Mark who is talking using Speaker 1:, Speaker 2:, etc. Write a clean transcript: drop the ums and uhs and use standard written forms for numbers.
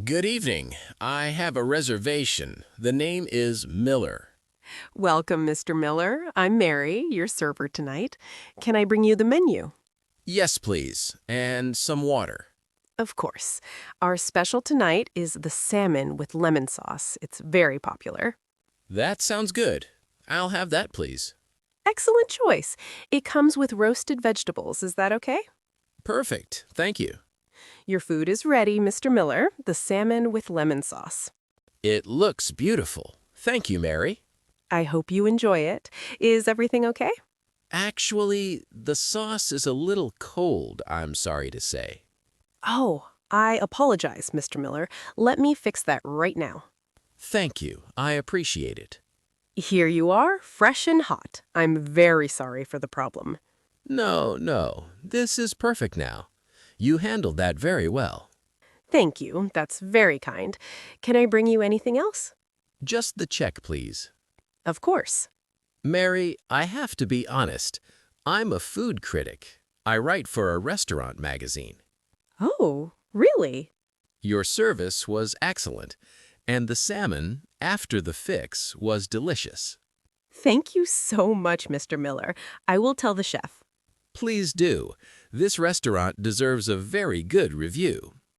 Speaker 1: Good evening. I have a reservation. The name is Miller.
Speaker 2: Welcome, Mr. Miller. I'm Mary, your server tonight. Can I bring you the menu?
Speaker 1: Yes, please. And some water.
Speaker 2: Of course. Our special tonight is the salmon with lemon sauce. It's very popular.
Speaker 1: That sounds good. I'll have that, please.
Speaker 2: Excellent choice. It comes with roasted vegetables. Is that okay?
Speaker 1: Perfect. Thank you.
Speaker 2: Your food is ready, Mr. Miller. The salmon with lemon sauce.
Speaker 1: It looks beautiful. Thank you, Mary.
Speaker 2: I hope you enjoy it. Is everything okay?
Speaker 1: Actually, the sauce is a little cold, I'm sorry to say.
Speaker 2: Oh, I apologize, Mr. Miller. Let me fix that right now.
Speaker 1: Thank you. I appreciate it.
Speaker 2: Here you are, fresh and hot. I'm very sorry for the problem.
Speaker 1: No. This is perfect now. You handled that very well.
Speaker 2: Thank you. That's very kind. Can I bring you anything else?
Speaker 1: Just the check, please.
Speaker 2: Of course.
Speaker 1: Mary, I have to be honest. I'm a food critic. I write for a restaurant magazine.
Speaker 2: Oh, really?
Speaker 1: Your service was excellent, and the salmon, after the fix, was delicious.
Speaker 2: Thank you so much, Mr. Miller. I will tell the chef.
Speaker 1: Please do. This restaurant deserves a very good review.